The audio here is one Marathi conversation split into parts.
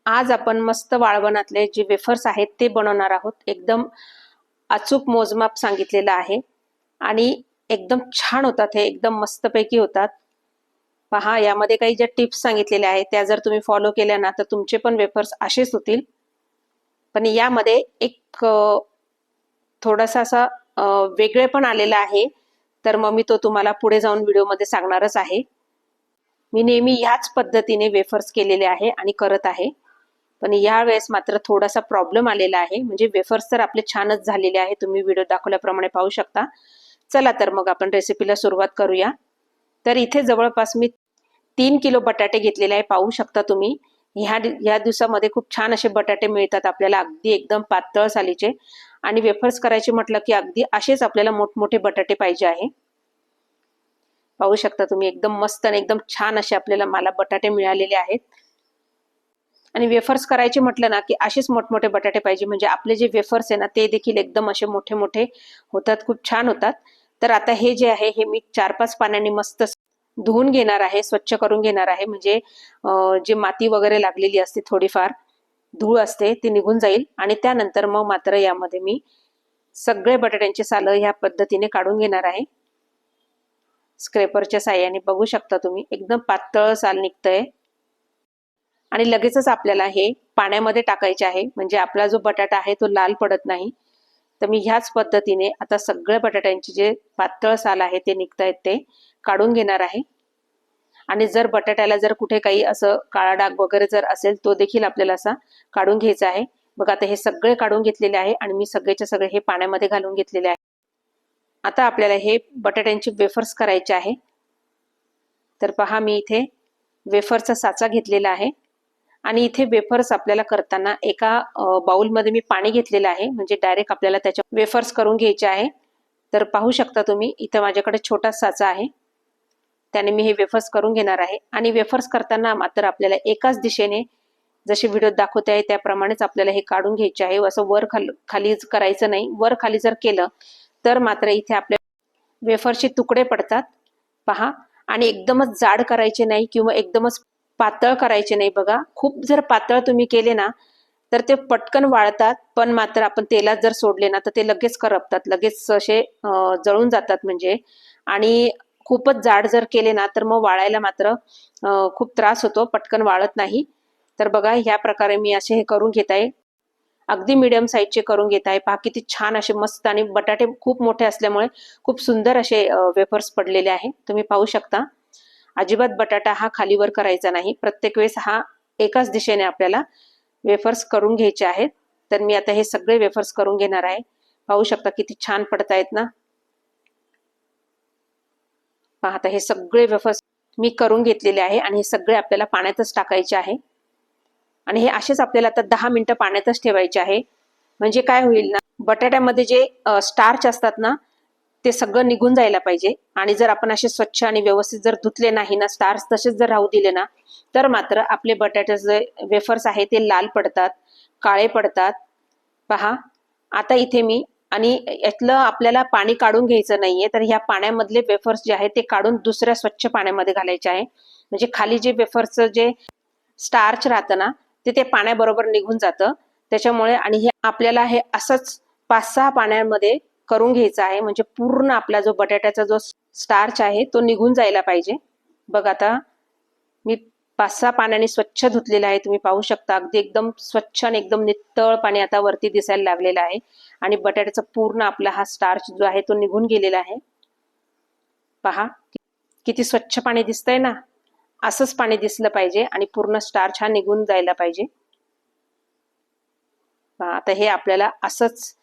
आज आपण मस्त वाळवणातले जे वेफर्स आहेत ते बनवणार आहोत। एकदम अचूक मोजमाप सांगितलेलं आहे आणि एकदम छान होतात, हे एकदम मस्तपैकी होतात। पहा, यामध्ये काही ज्या टिप्स सांगितलेल्या आहेत त्या जर तुम्ही फॉलो केल्या ना तर तुमचे पण वेफर्स असेच होतील। पण यामध्ये एक थोडासा असा वेगळे पण आलेला आहे, तर मग मी तो तुम्हाला पुढे जाऊन व्हिडिओमध्ये सांगणारच आहे। मी नेहमी ह्याच पद्धतीने वेफर्स केलेले आहे आणि करत आहे, पण या वेळेस मात्र थोडासा प्रॉब्लेम आलेला आहे। म्हणजे वेफर्स तर आपले छानच झालेले आहे, तुम्ही व्हिडिओ दाखवल्याप्रमाणे पाहू शकता। चला तर मग आपण रेसिपीला सुरुवात करूया। तर इथे जवळपास मी 3 किलो बटाटे घेतलेले आहे, पाहू शकता तुम्ही। ह्या दिवसामध्ये खूप छान असे बटाटे मिळतात आपल्याला, अगदी एकदम पातळ सालीचे। आणि वेफर्स करायचे म्हटलं की अगदी असेच आपल्याला मोठमोठे बटाटे पाहिजे आहे। पाहू शकता तुम्ही, एकदम मस्त आणि एकदम छान असे आपल्याला मला बटाटे मिळालेले आहेत। आणि वेफर्स करायचे म्हटलं ना की असेच मोठमोठे बटाटे पाहिजे, म्हणजे आपले जे वेफर्स आहे ना ते देखील एकदम असे मोठे मोठे होतात, खूप छान होतात। तर आता हे जे आहे हे मी 4-5 पाण्याने मस्त धुवून घेणार आहे, स्वच्छ करून घेणार आहे। म्हणजे जे माती वगैरे लागलेली असते, थोडीफार धूळ असते, ती निघून जाईल। आणि त्यानंतर मग मात्र यामध्ये मी सगळे बटाट्यांचे सालं ह्या पद्धतीने काढून घेणार आहे। स्क्रेपरच्या साहाय्याने बघू शकता तुम्ही, एकदम पातळ साल निघतंय। आणि लगेचच आपल्याला हे पाण्यामध्ये टाकायचे आहे, म्हणजे आपला जो बटाटा आहे तो लाल पडत नाही। तर मी ह्याच पद्धतीने आता सगळ्या बटाट्यांचे जे पातळ साल आहे ते निघतायत ते काढून घेणार आहे। आणि जर बटाट्याला जर कुठे काही असं काळा डाग वगैरे जर असेल तो देखील आपल्याला असा काढून घ्यायचा आहे। बघा, आता हे सगळे काढून घेतलेले आहे आणि मी सगळेच्या सगळे हे पाण्यामध्ये घालून घेतलेले आहे। आता आपल्याला हे बटाट्यांचे वेफर्स करायचे आहे। तर पहा, मी इथे वेफरचा साचा घेतलेला आहे आणि इथे वेफर्स आपल्याला करताना एका बाउलमध्ये मी पाणी घेतलेलं आहे, म्हणजे डायरेक्ट आपल्याला त्याच्या वेफर्स करून घ्यायचे आहे। तर पाहू शकता तुम्ही, इथं माझ्याकडे छोटा साचा आहे, त्याने मी हे वेफर्स करून घेणार आहे। आणि वेफर्स करताना मात्र आपल्याला एकाच दिशेने, जसे व्हिडिओत दाखवते आहे त्याप्रमाणेच आपल्याला हे काढून घ्यायचे आहे। असं वर खाली करायचं नाही, वर खाली जर केलं तर मात्र इथे आपल्या वेफरचे तुकडे पडतात, पहा। आणि एकदमच जाड करायचे नाही किंवा एकदमच पातळ करायचे नाही। बघा, खूप जर पातळ तुम्ही केले ना तर ते पटकन वाळतात, पण मात्र आपण तेलात जर सोडले ना तर ते लगेच करपतात, लगेच असे जळून जातात म्हणजे। आणि खूपच जाड जर केले ना तर मग वाळायला मात्र खूप त्रास होतो, पटकन वाळत नाही। तर बघा, ह्या प्रकारे मी असे हे करून घेत आहे, अगदी मीडियम साईजचे करून घेत आहे। पहा किती छान असे मस्त, आणि बटाटे खूप मोठे असल्यामुळे खूप सुंदर असे वेफर्स पडलेले आहे, तुम्ही पाहू शकता। अजिबात बटाटा हा खालीवर करायचा नाही, प्रत्येक वेळेस हा एकाच दिशेने आपल्याला वेफर्स करून घ्यायचे आहेत। तर मी आता हे सगळे वेफर्स करून घेणार आहे, पाहू शकता किती छान पडतायत ना। पहा, आता हे सगळे वेफर्स मी करून घेतलेले आहे आणि हे सगळे आपल्याला पाण्यातच टाकायचे आहे। आणि हे असेच आपल्याला आता 10 मिनिटं पाण्यातच ठेवायचे आहे, म्हणजे काय होईल ना, बटाट्यामध्ये जे स्टार्च असतात ना ते सगळं निघून जायला पाहिजे। आणि जर आपण असे स्वच्छ आणि व्यवस्थित जर धुतले नाही ना, स्टार्च तसेच जर राहू दिले ना, तर मात्र आपले बटाट्याचे जे वेफर्स आहे ते लाल पडतात, काळे पडतात। पहा, आता इथे मी, आणि यातलं आपल्याला पाणी काढून घ्यायचं नाहीये, तर ह्या पाण्यामधले वेफर्स जे आहे ते काढून दुसऱ्या स्वच्छ पाण्यामध्ये घालायचे आहे, म्हणजे खाली जे वेफर्सचं जे स्टार्च राहतं ना ते पाण्याबरोबर निघून जातं त्याच्यामुळे। आणि हे आपल्याला हे असंच 5-6 पाण्यामध्ये करून घ्यायचा आहे, म्हणजे पूर्ण आपला जो बटाट्याचा जो स्टार्च आहे तो निघून जायला पाहिजे। बघ, आता मी 5-6 पाण्याने स्वच्छ धुतलेलं आहे, तुम्ही पाहू शकता, अगदी एकदम स्वच्छ आणि एकदम नितळ पाणी आता वरती दिसायला लागलेलं आहे। आणि बटाट्याचा पूर्ण आपला हा स्टार्च जो आहे तो निघून गेलेला आहे। पहा किती स्वच्छ पाणी दिसतंय ना, असंच पाणी दिसलं पाहिजे आणि पूर्ण स्टार्च हा निघून जायला पाहिजे। आता हे आपल्याला असंच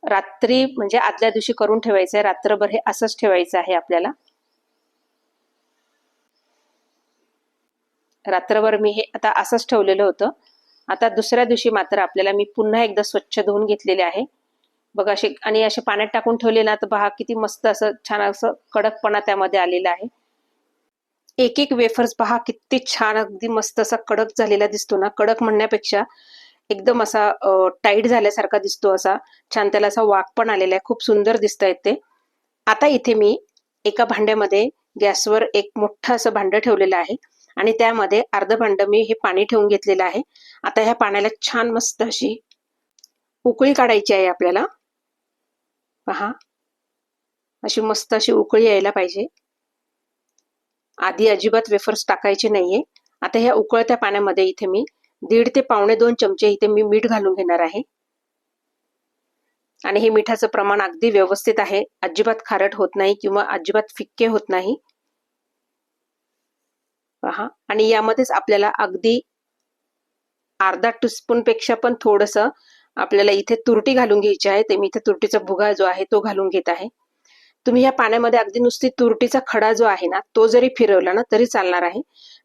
रात्री, म्हणजे आदल्या दिवशी करून ठेवायचं आहे, रात्रभर हे असंच ठेवायचं आहे आपल्याला। रात्रभर मी हे आता असंच ठेवलेलं होतं। आता दुसऱ्या दिवशी मात्र आपल्याला मी पुन्हा एकदा स्वच्छ धुवून घेतलेले आहे, बघा असे। आणि असे पाण्यात टाकून ठेवले ना तर पहा किती मस्त असं छान असं कडकपणा त्यामध्ये आलेला आहे। एक एक वेफर्स पहा किती छान, अगदी मस्त असा कडक झालेला दिसतो ना, कडक म्हणण्यापेक्षा एकदम असा टाईट झाल्यासारखा दिसतो, असा छान त्याला असा वाक पण आलेला आहे, खूप सुंदर दिसतायत ते। आता इथे मी एका भांड्यामध्ये गॅसवर एक मोठं असं भांडं ठेवलेलं आहे आणि त्यामध्ये अर्ध भांड मी हे पाणी ठेवून घेतलेलं आहे. आता ह्या पाण्याला छान मस्त अशी उकळी काढायची आहे आपल्याला. पहा, अशी मस्त अशी उकळी यायला पाहिजे. आधी अजिबात वेफर्स टाकायचे नाहीये. आता ह्या उकळत्या पाण्यामध्ये इथे मी 1.5 ते 2.25 चमचे इथे मी मीठ घालून घेणार आहे. आणि हे मिठाचं प्रमाण अगदी व्यवस्थित आहे. अजिबात खारट होत नाही किंवा अजिबात फिक्के होत नाही. पहा, आणि यामध्येच आपल्याला अगदी अर्धा टीस्पून पेक्षा पण थोडंसं आपल्याला इथे तुरटी घालून घ्यायची आहे. ते मी इथे तुरटीचा भुगा जो आहे तो घालून घेत आहे. तुम्ही या पाण्यामध्ये अगदी नुसती तुरटीचा खडा जो आहे ना तो जरी फिरवला ना तरी चालणार आहे.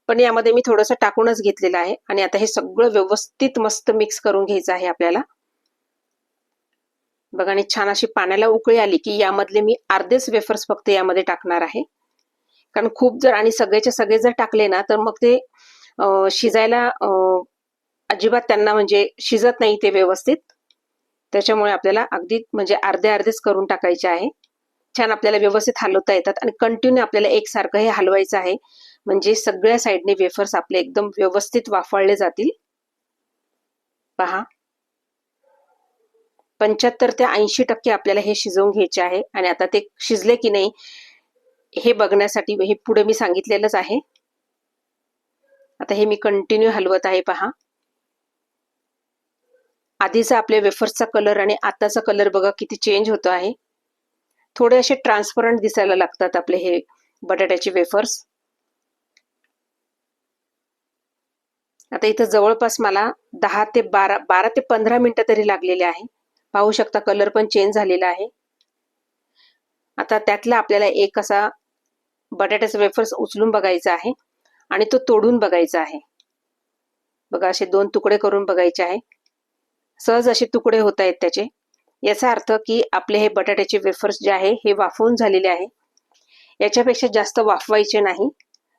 पण यामध्ये मी थोडंसं टाकूनच घेतलेलं आहे. आणि आता हे सगळं व्यवस्थित मस्त मिक्स करून घ्यायचं आहे आपल्याला. बघा, आणि छान अशी पाण्याला उकळी आली की यामधले मी अर्धेच वेफर्स फक्त यामध्ये टाकणार आहे. कारण खूप जर आणि सगळेचे सगळे जर टाकले ना तर मग ते शिजायला अजिबात त्यांना म्हणजे शिजत नाही ते व्यवस्थित. त्याच्यामुळे आपल्याला अगदी म्हणजे अर्धे अर्धेच करून टाकायचे आहे. छान आपल्याला व्यवस्थित हलवता येतात आणि कंटिन्यू आपल्याला एकसारखं हे हलवायचं आहे. म्हणजे सगळ्या साईडने वेफर्स आपले एकदम व्यवस्थित वाफळले जातील. पहा, 75 ते 80% आपल्याला हे शिजवून घ्यायचे आहे. आणि आता ते शिजले की नाही हे बघण्यासाठी हे पुढे मी सांगितलेलंच आहे. आता हे मी कंटिन्यू हलवत आहे. पहा, आधीचा आपल्या वेफर्सचा कलर आणि आताचा कलर बघा किती चेंज होतो आहे. थोडे असे ट्रान्सपरंट दिसायला लागतात आपले हे बटाट्याचे वेफर्स. आता इथं जवळपास मला 10 ते 12 ते 15 मिनिटं तरी लागलेले आहे. पाहू शकता कलर पण चेंज झालेला आहे. आता त्यातला आपल्याला एक असा बटाट्याचा वेफर्स उचलून बघायचा आहे आणि तो तोडून बघायचा आहे. बघा, असे 2 तुकडे करून बघायचे आहे. सहज असे तुकडे होत आहेत त्याचे. याचा अर्थ की आपले हे बटाट्याचे वेफर्स जे आहे हे वाफवून झालेले आहे. याच्यापेक्षा जास्त वाफवायचे नाही,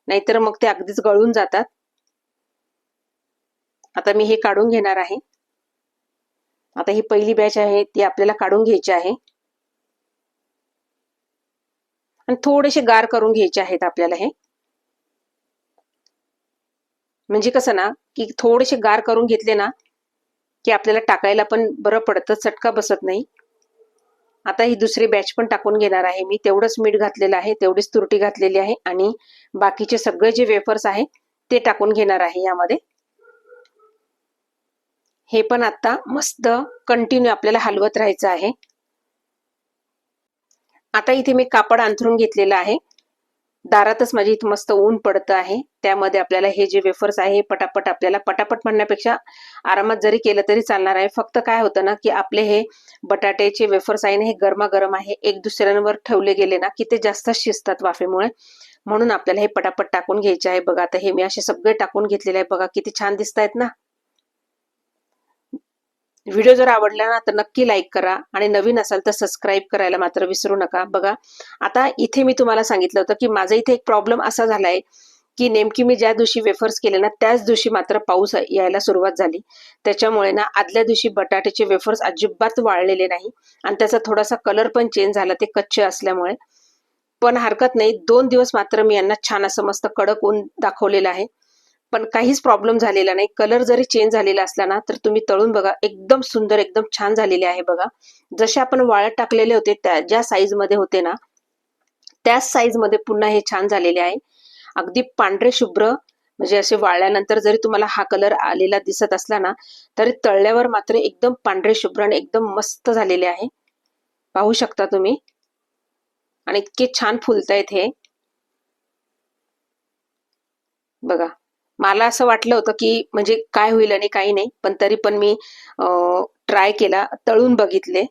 नाहीतर मग ते अगदीच गळून जातात. आता मी हे काढून घेणार आहे. आता ही पहिली बॅच आहे ती आपल्याला काढून घ्यायची आहे आणि थोडेसे गार करून घ्यायचे आहेत आपल्याला हे. म्हणजे कसं ना की थोडेसे गार करून घेतले ना की आपल्याला टाकायला पण बरं पडतं, चटका बसत नाही. आता ही दुसरी बॅच पण टाकून घेणार आहे मी. तेवढंच मीठ घातलेलं आहे, तेवढीच तुरटी घातलेली आहे आणि बाकीचे सगळे जे वेफर्स आहे ते टाकून घेणार आहे यामध्ये. हे पण आता मस्त कंटिन्यू आपल्याला हलवत राहायचं आहे. आता इथे मी कापड अंथरून घेतलेलं आहे. दारातच माझी इथे मस्त ऊन पडतं आहे. त्यामध्ये आपल्याला हे जे वेफर्स आहे पटापट आपल्याला पटापट म्हणण्यापेक्षा आरामात जरी केलं तरी चालणार आहे. फक्त काय होतं ना की आपले हे बटाट्याचे वेफर्स आहे ना हे गरमागरम आहे. एक दुसऱ्यांवर ठेवले गेले ना की ते जास्त शिजतात वाफेमुळे. म्हणून आपल्याला हे पटापट टाकून घ्यायचे आहे. बघा, आता हे मी असे सगळे टाकून घेतलेले आहे. बघा किती छान दिसत आहेत ना. व्हिडिओ जर आवडला ना तर नक्की लाईक करा आणि नवीन असाल तर सबस्क्राईब करायला मात्र विसरू नका. बघा, आता इथे मी तुम्हाला सांगितलं होतं की माझा इथे एक प्रॉब्लेम असा झालाय की नेमकी मी ज्या दिवशी वेफर्स केले ना त्याच दिवशी मात्र पाऊस यायला सुरुवात झाली. त्याच्यामुळे ना आदल्या दिवशी बटाट्याचे वेफर्स अजिबात वाळलेले नाही आणि त्याचा थोडासा कलर पण चेंज झाला ते कच्चे असल्यामुळे. पण हरकत नाही, 2 दिवस मात्र मी यांना छान असं मस्त कडक ऊन दाखवलेलं आहे. पण काहीच प्रॉब्लेम झालेला नाही. कलर जरी चेंज झालेला असला ना तर तुम्ही तळून बघा, एकदम सुंदर एकदम छान झालेले आहे. बघा, जसे आपण वाळत टाकलेले होते त्या ज्या साईज मध्ये होते ना त्याच साईज मध्ये पुन्हा हे छान झालेले आहे. अगदी पांढरे शुभ्र, म्हणजे असे वाळल्यानंतर जरी तुम्हाला हा कलर आलेला दिसत असला ना तरी तळल्यावर मात्र एकदम पांढरे शुभ्र आणि एकदम मस्त झालेले आहे. पाहू शकता तुम्ही. आणि इतके छान फुलतायत हे. बघा, मला असं वाटलं होतं की म्हणजे काय होईल आणि काही नाही, पण तरी पण मी ट्राय केला, तळून बघितले,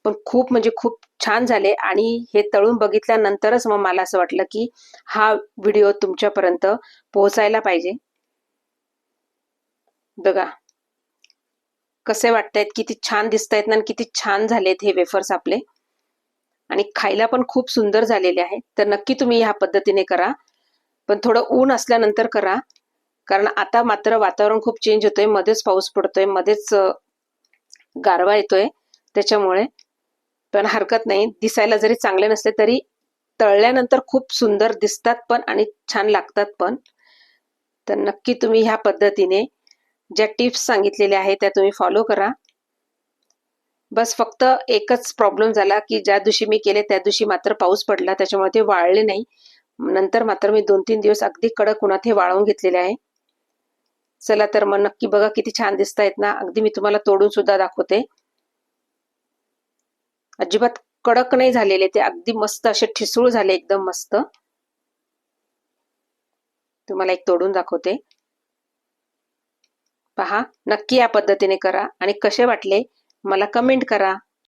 पण खूप म्हणजे खूप छान झाले. आणि हे तळून बघितल्यानंतरच मग मला असं वाटलं की हा व्हिडिओ तुमच्यापर्यंत पोहोचायला पाहिजे. बघा कसे वाटतायत, किती छान दिसतायत ना, किती छान झालेत हे वेफर्स आपले. आणि खायला पण खूप सुंदर झालेले आहे. तर नक्की तुम्ही ह्या पद्धतीने करा, पण थोडं ऊन असल्यानंतर करा. कारण आता मात्र वातावरण खूप चेंज होतोय, मध्येच पाऊस पडतोय, मध्येच गारवा येतोय. त्याच्यामुळे पण हरकत नाही, दिसायला जरी चांगले नसले तरी तळल्यानंतर खूप सुंदर दिसतात पण आणि छान लागतात पण. तर नक्की तुम्ही ह्या पद्धतीने ज्या टिप्स सांगितलेल्या आहेत त्या तुम्ही फॉलो करा. बस फक्त एकच प्रॉब्लेम झाला की ज्या दिवशी मी केले त्या दिवशी मात्र पाऊस पडला, त्याच्यामुळे ते वाळले नाही. नंतर मात्र मी 2-3 दिवस अगदी कडक उन्हात हे वाळवून घेतलेले आहे. चला तर मग नक्की बघा किती छान दिसतायत ना. अगदी मी तुम्हाला तोडून सुद्धा दाखवते. अजिबात कडक नाही झालेले ते, अगदी मस्त असे ठिसूळ झाले, एकदम मस्त. तुम्हाला एक तोडून दाखवते. पहा, नक्की या पद्धतीने करा आणि कसे वाटले मला कमेंट करा.